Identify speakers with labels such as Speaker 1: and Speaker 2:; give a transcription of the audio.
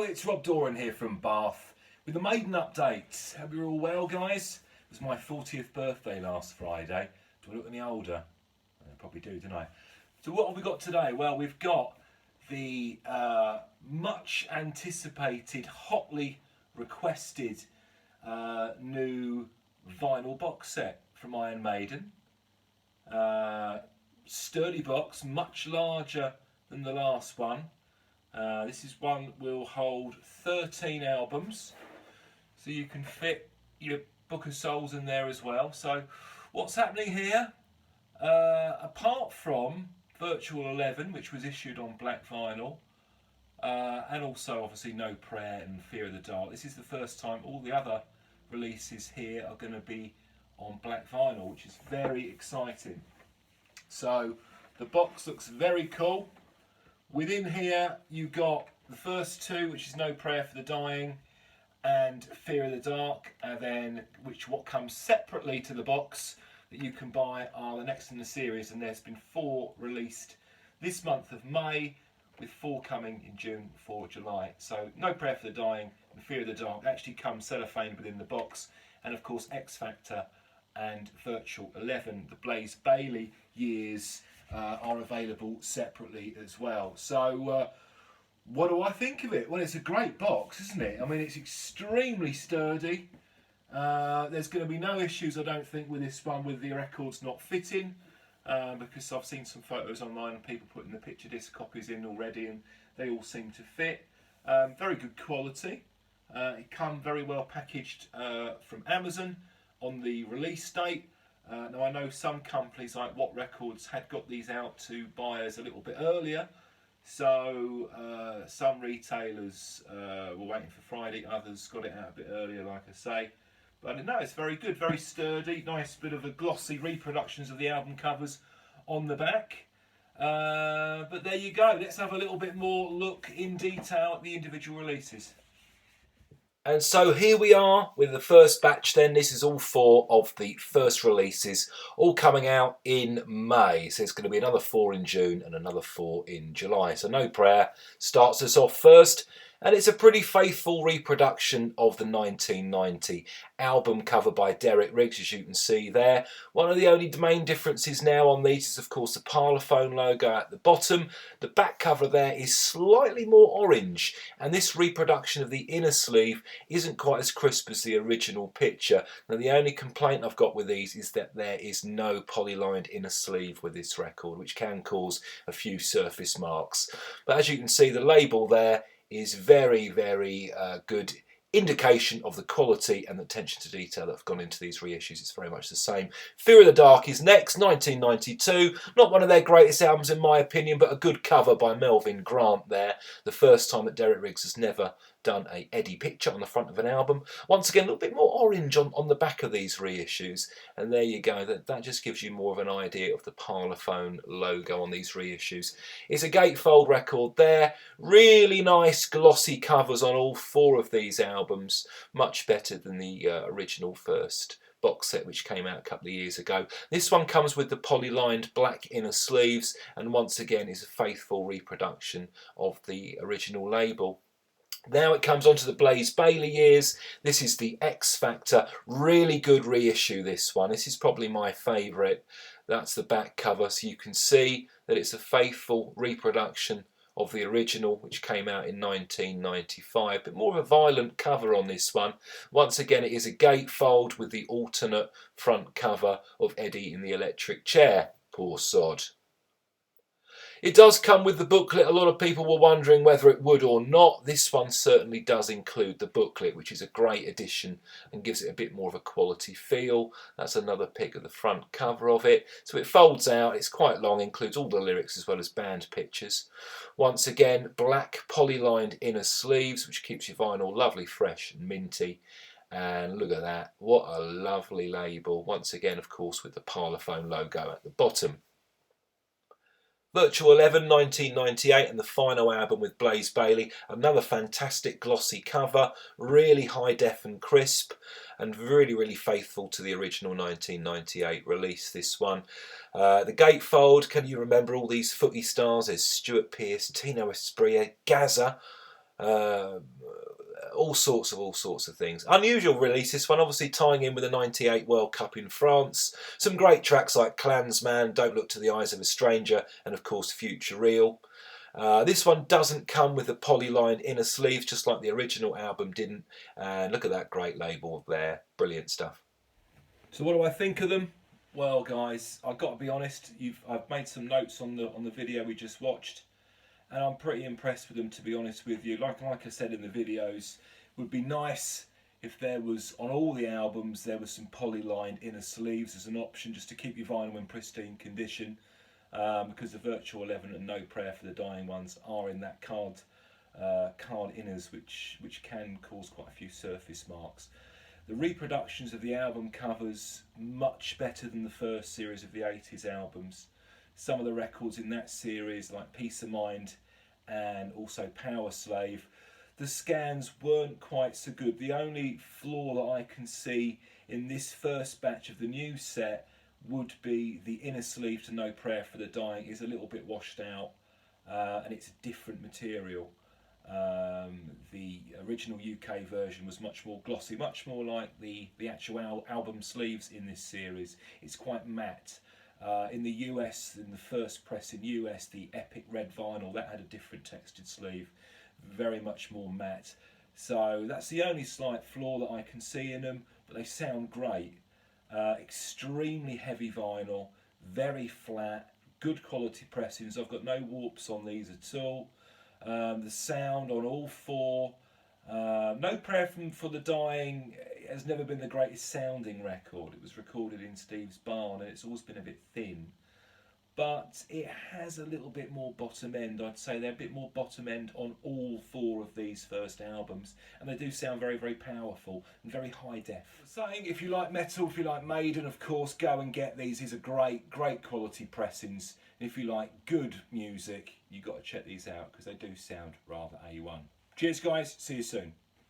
Speaker 1: it's Rob Doran here from Bath with the Maiden update. Hope you're all well, guys. It was my 40th birthday last Friday. Do I look any older? I probably do, don't I? So what have we got today? Well, we've got the much anticipated, hotly requested new vinyl box set from Iron Maiden. Sturdy box, much larger than the last one. This is one that will hold 13 albums, so you can fit your Book of Souls in there as well. So what's happening here? Apart from Virtual 11, which was issued on black vinyl, and also obviously No Prayer and Fear of the Dark, this is the first time all the other releases here are going to be on black vinyl, which is very exciting. So the box looks very cool. Within here you got the first two, which is No Prayer for the Dying and Fear of the Dark, and then what comes separately to the box that you can buy are the next in the series, and there's been 4 released this month of May, with 4 coming in June, 4 July. So No Prayer for the Dying and Fear of the Dark actually come cellophane within the box, and of course X Factor and Virtual 11, the Blaze Bayley years, are available separately as well. So what do I think of it? Well, it's a great box, isn't it? I mean, it's extremely sturdy. There's going to be no issues, I don't think, with this one with the records not fitting, because I've seen some photos online of people putting the picture disc copies in already, and they all seem to fit. Very good quality. It come very well packaged from Amazon on the release date. Now I know some companies like What Records had got these out to buyers a little bit earlier, so some retailers were waiting for Friday, others got it out a bit earlier, like I say. But no, it's very good, very sturdy, nice bit of a glossy reproductions of the album covers on the back. But there you go, let's have a little bit more look in detail at the individual releases. And so here we are with the first batch then. This is all 4 of the first releases, all coming out in May. So there's going to be another 4 in June and another 4 in July. So No Prayer starts us off first. And it's a pretty faithful reproduction of the 1990 album cover by Derek Riggs, as you can see there. One of the only main differences now on these is, of course, the Parlophone logo at the bottom. The back cover there is slightly more orange, and this reproduction of the inner sleeve isn't quite as crisp as the original picture. Now, the only complaint I've got with these is that there is no polylined inner sleeve with this record, which can cause a few surface marks. But as you can see, the label there is very, very good indication of the quality and the attention to detail that have gone into these reissues. It's very much the same. Fear of the Dark is next, 1992. Not one of their greatest albums in my opinion, but a good cover by Melvin Grant there. The first time that Derek Riggs has never done a Eddie picture on the front of an album. Once again, a little bit more orange on the back of these reissues. And there you go, that just gives you more of an idea of the Parlophone logo on these reissues. It's a gatefold record there. Really nice glossy covers on all 4 of these albums. Much better than the original first box set which came out a couple of years ago. This one comes with the polylined black inner sleeves, and once again is a faithful reproduction of the original label. Now it comes on to the Blaze Bayley years. This is the X Factor. Really good reissue, this one. This is probably my favourite. That's the back cover, so you can see that it's a faithful reproduction of the original, which came out in 1995. But more of a violent cover on this one. Once again, it is a gatefold with the alternate front cover of Eddie in the electric chair. Poor sod. It does come with the booklet. A lot of people were wondering whether it would or not. This one certainly does include the booklet, which is a great addition and gives it a bit more of a quality feel. That's another pic of the front cover of it. So it folds out, it's quite long, includes all the lyrics as well as band pictures. Once again, black polylined inner sleeves, which keeps your vinyl lovely fresh and minty. And look at that, what a lovely label. Once again, of course, with the Parlophone logo at the bottom. Virtual 11, 1998, and the final album with Blaze Bayley. Another fantastic glossy cover, really high def and crisp, and really, really faithful to the original 1998 release, this one. The gatefold, can you remember all these footy stars? There's Stuart Pearce, Tino Asprilla, Gaza,
Speaker 2: Uh, all sorts of things. Unusual release, this one, obviously tying in with the '98 World Cup in France. Some great tracks like Clansman, Don't Look to the Eyes of a Stranger, and of course Future Real. This one doesn't come with the polylined inner sleeves, just like the original album didn't. And look at that great label there, brilliant stuff.
Speaker 1: So what do I think of them? Well, guys, I've got to be honest. I've made some notes on the video we just watched, and I'm pretty impressed with them, to be honest with you. Like I said in the videos, it would be nice if there was, on all the albums, there was some polylined inner sleeves as an option, just to keep your vinyl in pristine condition, because the Virtual 11 and No Prayer for the Dying ones are in that card inners, which can cause quite a few surface marks. The reproductions of the album covers much better than the first series of the 80s albums. Some of the records in that series, like Peace of Mind and also Power Slave, the scans weren't quite so good. The only flaw that I can see in this first batch of the new set would be the inner sleeve to No Prayer for the Dying is a little bit washed out, and it's a different material. The original UK version was much more glossy, much more like the actual album sleeves in this series. It's quite matte. In the US, in the first press in US, the Epic Red Vinyl, that had a different textured sleeve, very much more matte. So that's the only slight flaw that I can see in them, but they sound great. Extremely heavy vinyl, very flat, good quality pressings. I've got no warps on these at all. The sound on all four. No Prayer for the Dying has never been the greatest sounding record. It was recorded in Steve's barn and it's always been a bit thin. But it has a little bit more bottom end. I'd say they're a bit more bottom end on all four of these first albums. And they do sound very, very powerful and very high def. Saying, if you like metal, if you like Maiden, of course, go and get these. These are great, great quality pressings. And if you like good music, you've got to check these out because they do sound rather A1. Cheers, guys. See you soon.